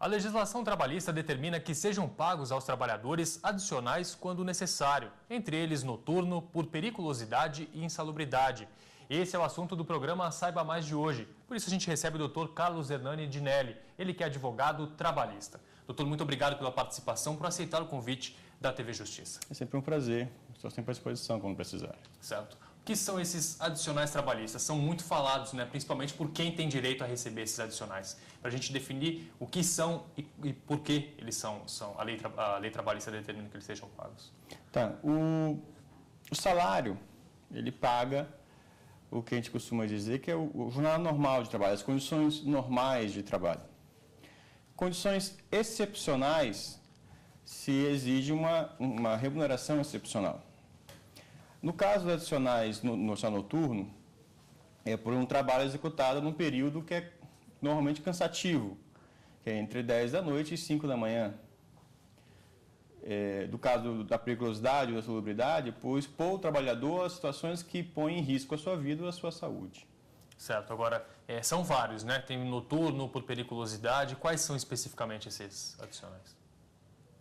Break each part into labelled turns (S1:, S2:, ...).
S1: A legislação trabalhista determina que sejam pagos aos trabalhadores adicionais quando necessário, entre eles noturno, por periculosidade e insalubridade. Esse é o assunto do programa Saiba Mais de hoje. Por isso a gente recebe o Dr. Carlos Hernani Dinelli, ele que é advogado trabalhista. Doutor, muito obrigado pela participação, por aceitar o convite da TV Justiça.
S2: É sempre um prazer, estou sempre à disposição quando precisar.
S1: Certo. O que são esses adicionais trabalhistas? São muito falados, né? Principalmente por quem tem direito a receber esses adicionais. Para a gente definir o que são e por que eles são a lei trabalhista determina que eles sejam pagos.
S2: Tá. O salário, ele paga o que a gente costuma dizer que é o jornal normal de trabalho, as condições normais de trabalho. Condições excepcionais se exige uma remuneração excepcional. No caso dos adicionais no seu noturno, é por um trabalho executado num período que é normalmente cansativo, que é entre 10 da noite e 5 da manhã. Do caso da periculosidade ou da salubridade, por expor o trabalhador a situações que põem em risco a sua vida ou a sua saúde.
S1: Certo. Agora, são vários, né? Tem noturno por periculosidade. Quais são especificamente esses adicionais?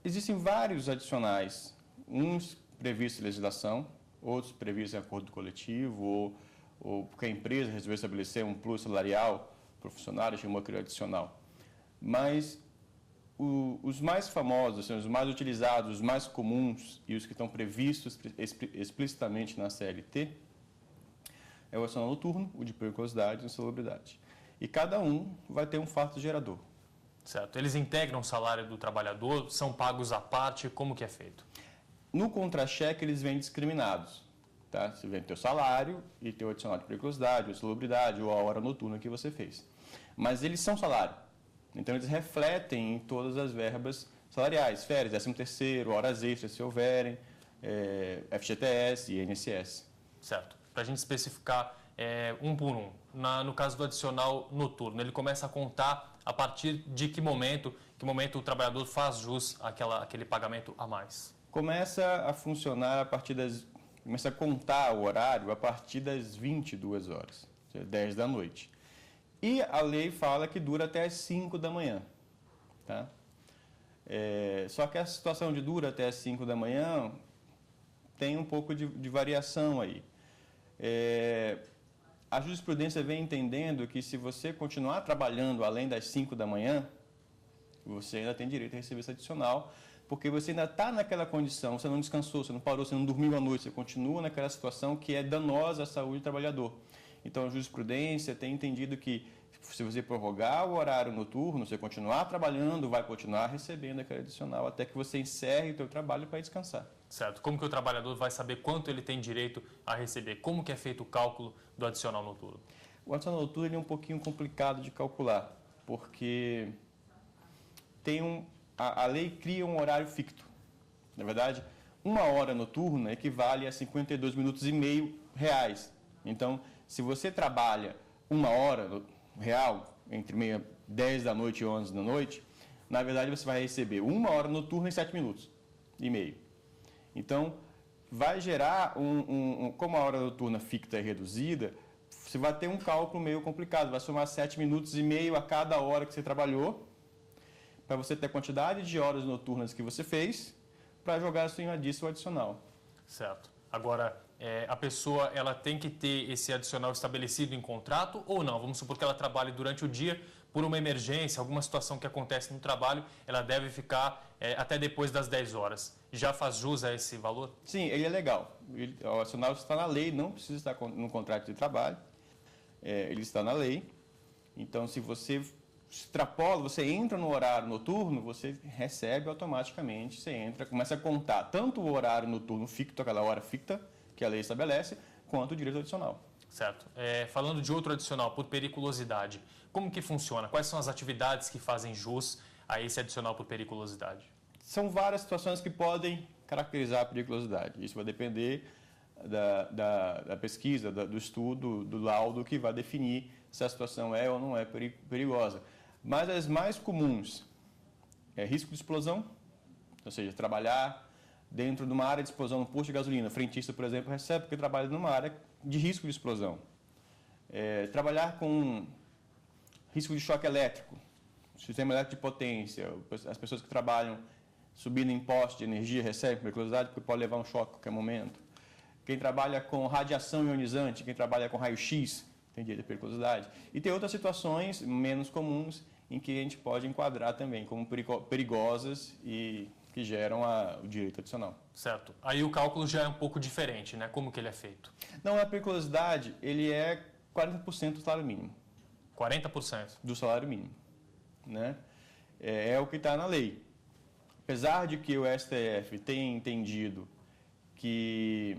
S2: Existem vários adicionais, uns previstos em legislação, outros previstos em acordo coletivo, ou porque a empresa resolveu estabelecer um plus salarial para o funcionário, chamou aquilo adicional. Mas os mais famosos, os mais utilizados, os mais comuns e os que estão previstos explicitamente na CLT é o adicional noturno, o de periculosidade e insalubridade. E cada um vai ter um fato gerador.
S1: Certo. Eles integram o salário do trabalhador, são pagos à parte, como que é feito?
S2: No contra-cheque, eles vêm discriminados. Tá? Você vem teu salário e teu adicional de periculosidade, ou insalubridade, ou a hora noturna que você fez. Mas eles são salário. Então, eles refletem em todas as verbas salariais, férias, 13º, horas extras, se houverem, FGTS e INSS.
S1: Certo. Para a gente especificar um por um, no caso do adicional noturno, ele começa a contar a partir de que momento o trabalhador faz jus àquele pagamento a mais?
S2: Começa a funcionar começa a contar o horário a partir das 22 horas, 10 da noite. E a lei fala que dura até as 5 da manhã. Tá? Só que a situação de dura até as 5 da manhã tem um pouco de variação aí. A jurisprudência vem entendendo que se você continuar trabalhando além das 5 da manhã, você ainda tem direito a receber esse adicional, porque você ainda está naquela condição, você não descansou, você não parou, você não dormiu à noite, você continua naquela situação que é danosa à saúde do trabalhador. Então, a jurisprudência tem entendido que se você prorrogar o horário noturno, você continuar trabalhando, vai continuar recebendo aquele adicional até que você encerre o seu trabalho para descansar.
S1: Certo. Como que o trabalhador vai saber quanto ele tem direito a receber? Como que é feito o cálculo do adicional noturno?
S2: O adicional noturno ele é um pouquinho complicado de calcular, porque a lei cria um horário ficto. Na verdade, uma hora noturna equivale a 52 minutos e meio reais. Então, se você trabalha uma hora real, entre 10 da noite e 11 da noite, na verdade você vai receber uma hora noturna em 7 minutos e meio. Então, vai gerar, como a hora noturna ficta é reduzida, você vai ter um cálculo meio complicado, vai somar 7 minutos e meio a cada hora que você trabalhou, para você ter a quantidade de horas noturnas que você fez, para jogar acima disso o adicional.
S1: Certo. Agora, a pessoa ela tem que ter esse adicional estabelecido em contrato ou não? Vamos supor que ela trabalhe durante o dia por uma emergência, alguma situação que acontece no trabalho, ela deve ficar até depois das 10 horas. Já faz jus a esse valor?
S2: Sim, ele é legal. O adicional está na lei, não precisa estar no contrato de trabalho. Ele está na lei. Então, se você extrapola, você entra no horário noturno, você recebe automaticamente, você entra, começa a contar tanto o horário noturno ficto, aquela hora ficta que a lei estabelece, quanto o direito adicional.
S1: Certo. Falando de outro adicional, por periculosidade, como que funciona? Quais são as atividades que fazem jus a esse adicional por periculosidade?
S2: São várias situações que podem caracterizar a periculosidade. Isso vai depender da pesquisa, do estudo, do laudo que vai definir se a situação é ou não é perigosa. Mas as mais comuns é risco de explosão, ou seja, trabalhar dentro de uma área de explosão no posto de gasolina. Frentista, por exemplo, recebe porque trabalha numa área de risco de explosão. Trabalhar com risco de choque elétrico, sistema elétrico de potência, as pessoas que trabalham subindo em poste de energia recebem periculosidade porque pode levar um choque a qualquer momento. Quem trabalha com radiação ionizante, quem trabalha com raio-x, tem direito à periculosidade. E tem outras situações menos comuns em que a gente pode enquadrar também como perigosas e que geram o direito adicional.
S1: Certo. Aí o cálculo já é um pouco diferente, né? Como que ele é feito?
S2: Não, a periculosidade, ele é 40% do salário mínimo.
S1: 40%?
S2: Do salário mínimo. Né? É o que está na lei. Apesar de que o STF tenha entendido que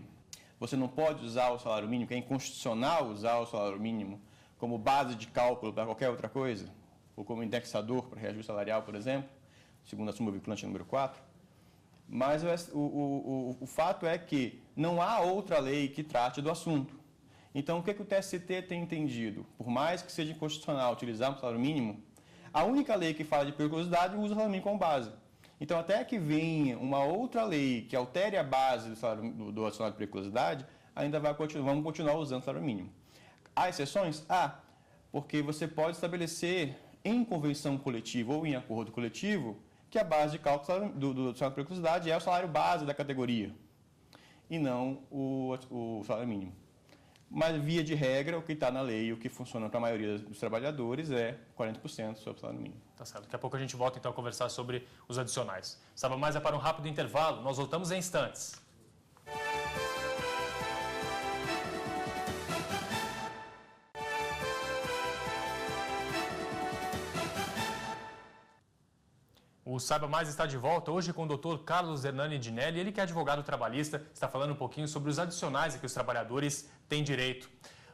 S2: você não pode usar o salário mínimo, que é inconstitucional usar o salário mínimo como base de cálculo para qualquer outra coisa, ou como indexador para reajuste salarial, por exemplo, segundo a súmula vinculante número 4, mas o fato é que não há outra lei que trate do assunto. Então, o que o TST tem entendido? Por mais que seja inconstitucional utilizar o salário mínimo, a única lei que fala de periculosidade usa o salário mínimo como base. Então, até que venha uma outra lei que altere a base do adicional de periculosidade, ainda vamos continuar usando o salário mínimo. Há exceções? Há, porque você pode estabelecer em convenção coletiva ou em acordo coletivo que a base de cálculo do adicional de periculosidade é o salário base da categoria e não o salário mínimo. Mas, via de regra, o que está na lei e o que funciona para a maioria dos trabalhadores é 40% sobre o salário mínimo.
S1: Tá certo. Daqui a pouco a gente volta então a conversar sobre os adicionais. Saiba mais é para um rápido intervalo. Nós voltamos em instantes. O Saiba Mais está de volta hoje com o Dr. Carlos Hernani Dinelli, ele que é advogado trabalhista, está falando um pouquinho sobre os adicionais a que os trabalhadores têm direito.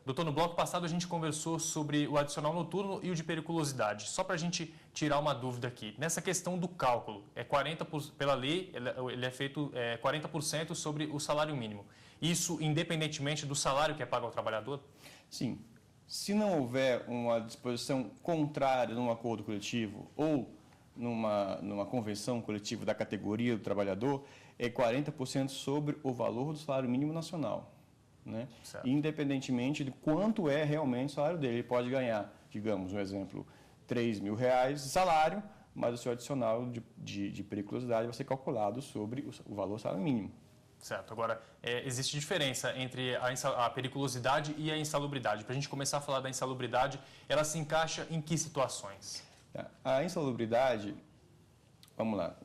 S1: Doutor, no bloco passado a gente conversou sobre o adicional noturno e o de periculosidade. Só para a gente tirar uma dúvida aqui. Nessa questão do cálculo, pela lei, ele é feito 40% sobre o salário mínimo. Isso independentemente do salário que é pago ao trabalhador?
S2: Sim. Se não houver uma disposição contrária num acordo coletivo ou numa convenção coletiva da categoria do trabalhador, é 40% sobre o valor do salário mínimo nacional. Né? Independentemente de quanto é realmente o salário dele. Ele pode ganhar, digamos, um exemplo, R$3.000 de salário, mas o seu adicional de periculosidade vai ser calculado sobre o valor do salário mínimo.
S1: Certo. Agora, existe diferença entre a periculosidade e a insalubridade. Para a gente começar a falar da insalubridade, ela se encaixa em que situações?
S2: A insalubridade, vamos lá,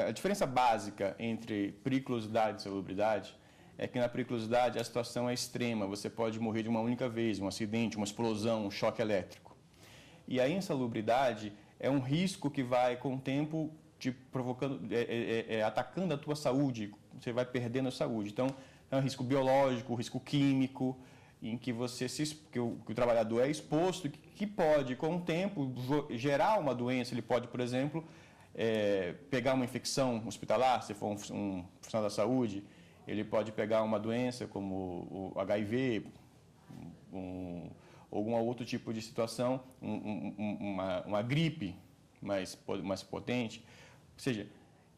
S2: a diferença básica entre periculosidade e insalubridade é que na periculosidade a situação é extrema, você pode morrer de uma única vez, um acidente, uma explosão, um choque elétrico. E a insalubridade é um risco que vai, com o tempo, te provocando, atacando a tua saúde, você vai perdendo a saúde. Então, é um risco biológico, um risco químico, em que que o trabalhador é exposto, que pode, com o tempo, gerar uma doença. Ele pode, por exemplo, pegar uma infecção hospitalar, se for um profissional da saúde, ele pode pegar uma doença como o HIV, algum outro tipo de situação, uma gripe mais potente. Ou seja,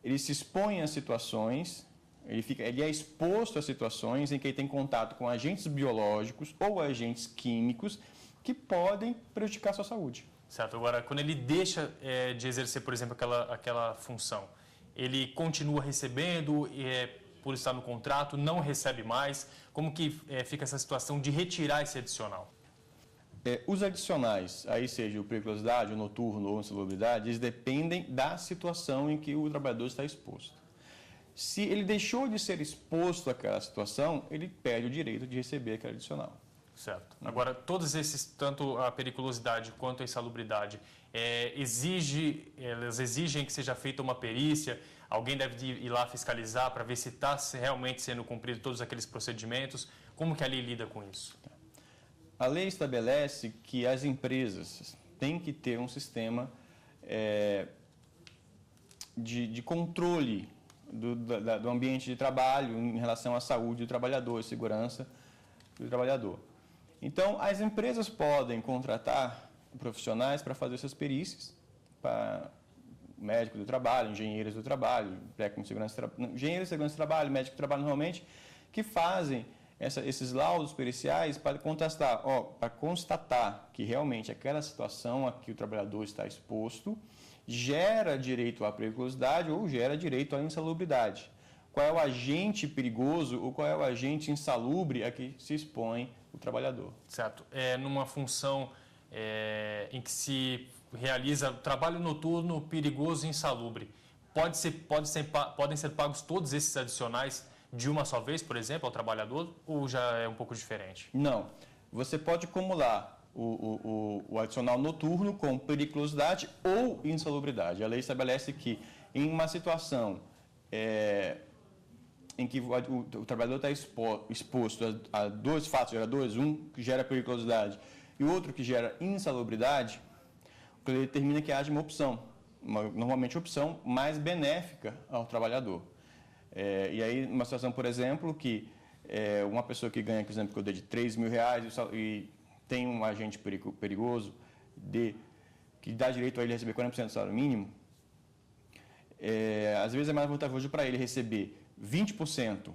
S2: ele se expõe a situações, ele é exposto a situações em que ele tem contato com agentes biológicos ou agentes químicos que podem prejudicar a sua saúde.
S1: Certo. Agora, quando ele deixa de exercer, por exemplo, aquela função, ele continua recebendo, por estar no contrato, não recebe mais? Como que fica essa situação de retirar esse adicional?
S2: Os adicionais, aí seja o periculosidade, o noturno ou a insalubridade, eles dependem da situação em que o trabalhador está exposto. Se ele deixou de ser exposto àquela situação, ele perde o direito de receber aquele adicional.
S1: Certo. Agora, todos esses, tanto a periculosidade quanto a insalubridade, elas exigem que seja feita uma perícia, alguém deve ir lá fiscalizar para ver se está realmente sendo cumprido todos aqueles procedimentos. Como que a lei lida com isso?
S2: A lei estabelece que as empresas têm que ter um sistema de controle do ambiente de trabalho em relação à saúde do trabalhador, segurança do trabalhador. Então, as empresas podem contratar profissionais para fazer essas perícias, para médico do trabalho, engenheiros do trabalho, técnico de segurança, engenheiros de segurança do trabalho, médico do trabalho normalmente, que fazem esses laudos periciais para constatar que realmente aquela situação a que o trabalhador está exposto gera direito à periculosidade ou gera direito à insalubridade. Qual é o agente perigoso ou qual é o agente insalubre a que se expõe o trabalhador.
S1: Certo. Numa função em que se realiza trabalho noturno perigoso e insalubre, podem ser pagos todos esses adicionais de uma só vez, por exemplo, ao trabalhador, ou já é um pouco diferente?
S2: Não. Você pode acumular o adicional noturno com periculosidade ou insalubridade. A lei estabelece que em uma situação em que o trabalhador está exposto a dois fatos geradores, um que gera periculosidade e outro que gera insalubridade, ele determina que haja uma opção, normalmente opção mais benéfica ao trabalhador. E aí, uma situação, por exemplo, que uma pessoa que ganha, por exemplo, que eu dei de R$3.000 e tem um agente perigoso que dá direito a ele receber 40% do salário mínimo, às vezes é mais vantajoso para ele receber 20%,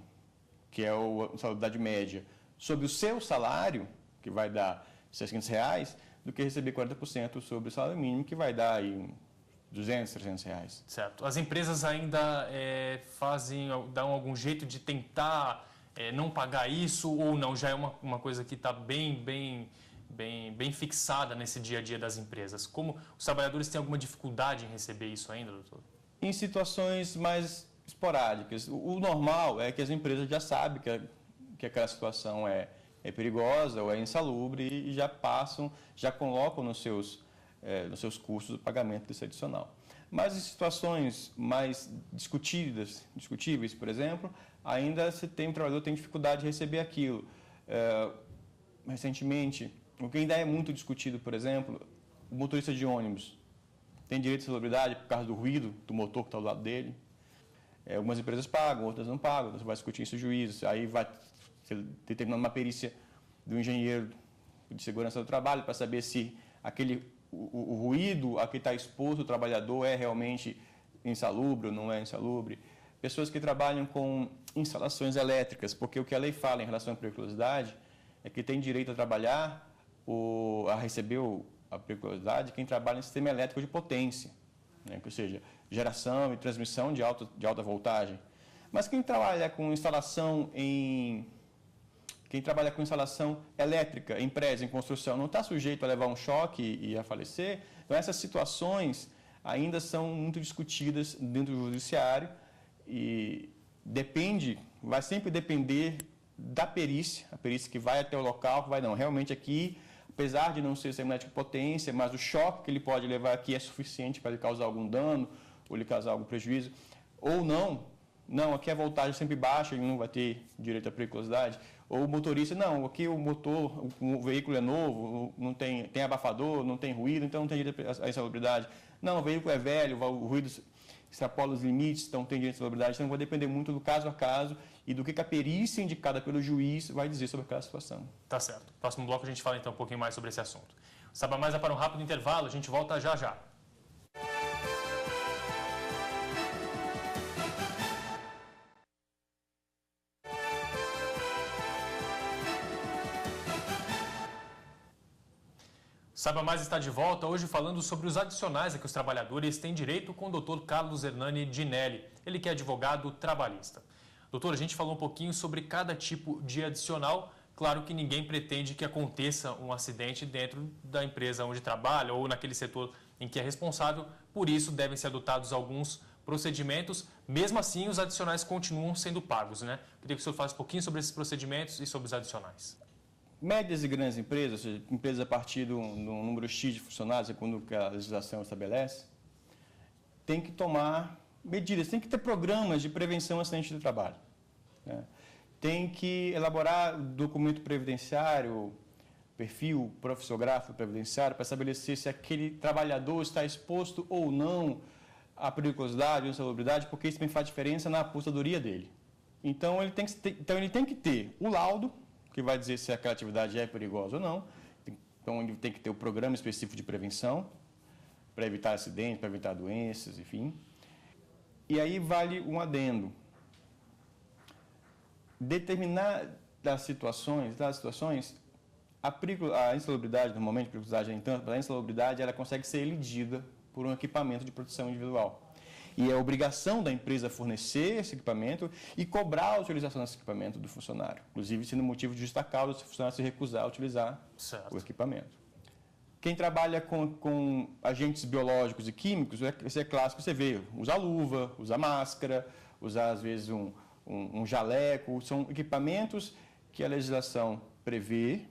S2: que é a salário média, sobre o seu salário, que vai dar R$600, do que receber 40% sobre o salário mínimo, que vai dar aí R$200, R$300.
S1: Certo. As empresas ainda dão algum jeito de tentar não pagar isso ou não? Já é uma coisa que está bem fixada nesse dia a dia das empresas. Como os trabalhadores têm alguma dificuldade em receber isso ainda, doutor?
S2: Em situações mais esporádicas. O normal é que as empresas já sabem que aquela situação é perigosa ou é insalubre e já colocam nos seus custos o pagamento desse adicional. Mas em situações mais discutíveis, por exemplo, ainda o trabalhador tem dificuldade de receber aquilo. Recentemente, o que ainda é muito discutido, por exemplo, o motorista de ônibus tem direito à insalubridade por causa do ruído do motor que está do lado dele. Algumas empresas pagam, outras não pagam, você vai discutir isso em juízo, aí vai ser determinada uma perícia do engenheiro de segurança do trabalho para saber se o ruído a que está exposto o trabalhador é realmente insalubre ou não é insalubre. Pessoas que trabalham com instalações elétricas, porque o que a lei fala em relação à periculosidade é que tem direito a trabalhar, a receber a periculosidade quem trabalha em sistema elétrico de potência, né? Ou seja, geração e transmissão de alta voltagem. Mas quem trabalha com instalação elétrica em prédios, em construção, não está sujeito a levar um choque e a falecer. Então, essas situações ainda são muito discutidas dentro do judiciário e vai sempre depender da perícia, a perícia que vai até o local, que vai, não, realmente aqui, apesar de não ser sistema elétrico de potência, mas o choque que ele pode levar aqui é suficiente para ele causar algum dano ou lhe causar algum prejuízo, ou não, aqui a voltagem é sempre baixa, ele não vai ter direito à periculosidade. Ou o motorista, não, aqui o veículo é novo, não tem abafador, não tem ruído, então não tem direito à insalubridade. Não, o veículo é velho, o ruído extrapola os limites, então tem direito à insalubridade. Então vai depender muito do caso a caso e do que a perícia indicada pelo juiz vai dizer sobre aquela situação.
S1: Tá certo. No próximo bloco a gente fala então um pouquinho mais sobre esse assunto. Saiba Mais vai para um rápido intervalo, a gente volta já já. Saiba Mais está de volta, hoje falando sobre os adicionais a que os trabalhadores têm direito com o Dr. Carlos Hernani Dinelli, ele que é advogado trabalhista. Doutor, a gente falou um pouquinho sobre cada tipo de adicional. Claro que ninguém pretende que aconteça um acidente dentro da empresa onde trabalha ou naquele setor em que é responsável, por isso devem ser adotados alguns procedimentos. Mesmo assim, os adicionais continuam sendo pagos, né? Queria que o senhor falasse um pouquinho sobre esses procedimentos e sobre os adicionais.
S2: Médias e grandes empresas, ou seja, empresas a partir de um número X de funcionários, segundo a legislação estabelece, tem que tomar medidas, tem que ter programas de prevenção a acidente de trabalho, né? Tem que elaborar documento previdenciário, perfil profissiográfico previdenciário, para estabelecer se aquele trabalhador está exposto ou não à periculosidade ou insalubridade, porque isso também faz diferença na aposentadoria dele. Então, ele tem que ter o laudo, que vai dizer se aquela atividade é perigosa ou não. Então, ele tem que ter o programa específico de prevenção, para evitar acidentes, para evitar doenças, enfim. E aí vale um adendo. das situações, a insalubridade, normalmente, a periculosidade, a insalubridade, ela consegue ser elidida por um equipamento de proteção individual. E é obrigação da empresa fornecer esse equipamento e cobrar a utilização desse equipamento do funcionário, inclusive sendo motivo de justa causa se o funcionário se recusar a utilizar o equipamento. Quem trabalha com agentes biológicos e químicos, esse é clássico, você vê, usa luva, usa máscara, usa às vezes um jaleco, são equipamentos que a legislação prevê,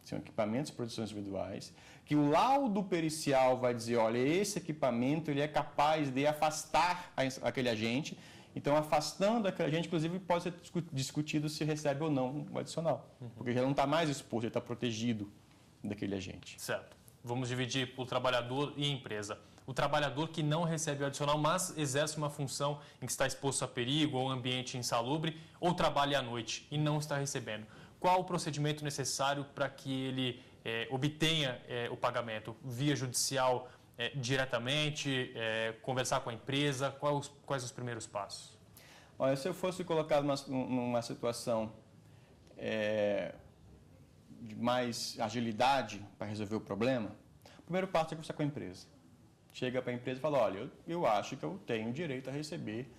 S2: são equipamentos de proteção individuais, que o laudo pericial vai dizer, olha, esse equipamento ele é capaz de afastar aquele agente, então afastando aquele agente, inclusive pode ser discutido se recebe ou não o adicional, porque já não está mais exposto, ele está protegido daquele agente.
S1: Certo. Vamos dividir por trabalhador e empresa. O trabalhador que não recebe o adicional, mas exerce uma função em que está exposto a perigo ou ambiente insalubre, ou trabalha à noite e não está recebendo. Qual o procedimento necessário para que ele obtenha o pagamento? Via judicial diretamente, conversar com a empresa? Quais os primeiros passos?
S2: Olha, se eu fosse colocado numa situação de mais agilidade para resolver o problema, o primeiro passo é conversar com a empresa. Chega para a empresa e fala, olha, eu acho que eu tenho direito a receber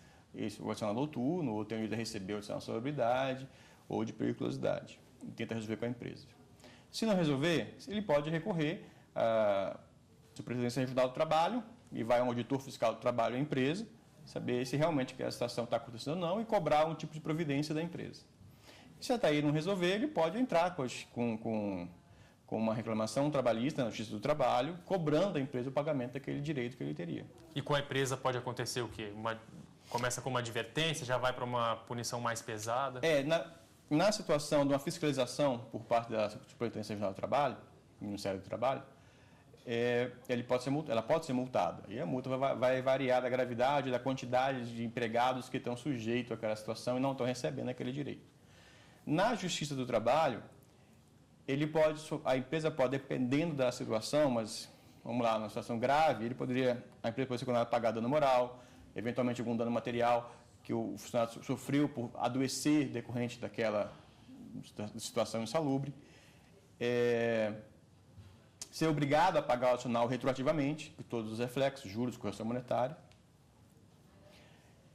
S2: o adicional noturno, ou tenho direito a receber o adicional de salubridade, ou de periculosidade. E tenta resolver com a empresa. Se não resolver, ele pode recorrer à Superintendência Regional do Trabalho e vai ao auditor fiscal do trabalho à empresa, saber se realmente a situação está acontecendo ou não e cobrar um tipo de providência da empresa. Se até aí não resolver, ele pode entrar com uma reclamação trabalhista na Justiça do Trabalho, cobrando da empresa o pagamento daquele direito que ele teria.
S1: E com a empresa pode acontecer o quê? Começa com uma advertência, já vai para uma punição mais pesada?
S2: Na situação de uma fiscalização por parte da Superintendência Regional do Trabalho, do Ministério do Trabalho, ela pode ser multada. E a multa vai variar da gravidade, da quantidade de empregados que estão sujeitos àquela situação e não estão recebendo aquele direito. Na Justiça do Trabalho, a empresa pode, dependendo da situação, mas vamos lá, numa situação grave, a empresa pode ser condenada a pagar dano moral, eventualmente algum dano material que o funcionário sofreu por adoecer decorrente daquela situação insalubre, ser obrigado a pagar o adicional retroativamente, por todos os reflexos, juros, correção monetária.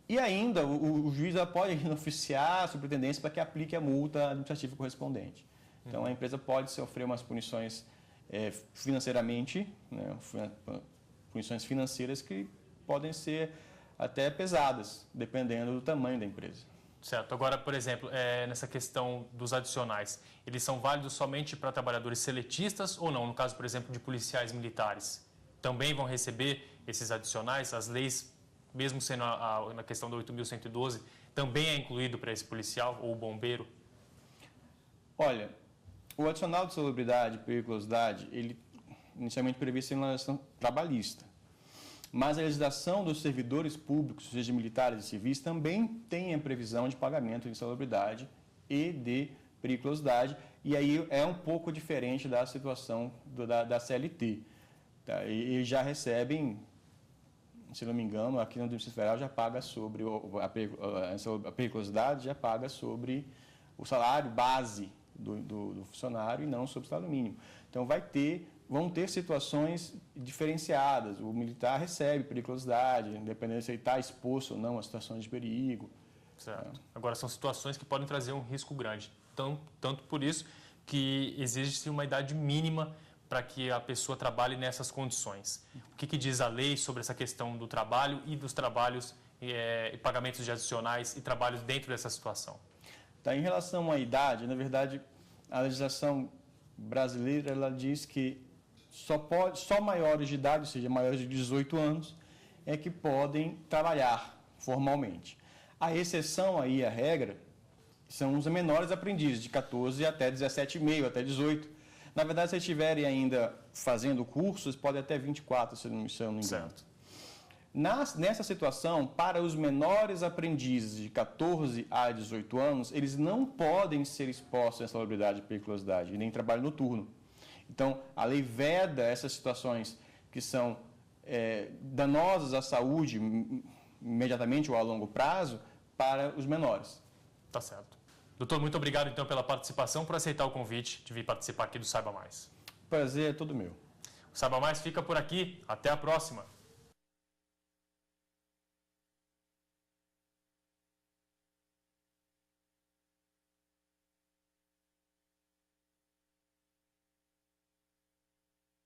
S2: E ainda, o juiz pode oficiar a superintendência para que aplique a multa administrativa correspondente. Então, a empresa pode sofrer umas punições financeiramente, né, punições financeiras que podem ser até pesadas, dependendo do tamanho da empresa.
S1: Certo. Agora, por exemplo, nessa questão dos adicionais, eles são válidos somente para trabalhadores seletistas ou não? No caso, por exemplo, de policiais militares, também vão receber esses adicionais? As leis, mesmo sendo na questão da 8.112, também é incluído para esse policial ou bombeiro?
S2: Olha, o adicional de salubridade e periculosidade, ele inicialmente previsto em legislação trabalhista. Mas a legislação dos servidores públicos, seja militares e civis, também tem a previsão de pagamento de insalubridade e de periculosidade, e aí é um pouco diferente da situação da CLT. Tá? E já recebem, se não me engano, aqui no Distrito Federal já paga sobre a periculosidade, já paga sobre o salário base do funcionário e não sobre o salário mínimo. Então vão ter situações diferenciadas. O militar recebe periculosidade, independente se ele está exposto ou não a situações de perigo.
S1: Certo. Agora, são situações que podem trazer um risco grande. Tanto por isso que exige-se uma idade mínima para que a pessoa trabalhe nessas condições. O que diz a lei sobre essa questão do trabalho e dos trabalhos e pagamentos de adicionais e trabalhos dentro dessa situação?
S2: Tá, em relação à idade, na verdade, a legislação brasileira ela diz que só maiores de idade, ou seja, maiores de 18 anos, é que podem trabalhar formalmente. A exceção aí, a regra, são os menores aprendizes, de 14 até 17,5, até 18. Na verdade, se eles estiverem ainda fazendo cursos, podem até 24, se eu não me engano.
S1: Certo.
S2: Nessa situação, para os menores aprendizes de 14 a 18 anos, eles não podem ser expostos a insalubridade e periculosidade, e nem trabalho noturno. Então, a lei veda essas situações que são danosas à saúde, imediatamente ou a longo prazo, para os menores.
S1: Tá certo. Doutor, muito obrigado então pela participação, por aceitar o convite de vir participar aqui do Saiba Mais.
S2: Prazer é todo meu.
S1: O Saiba Mais fica por aqui. Até a próxima.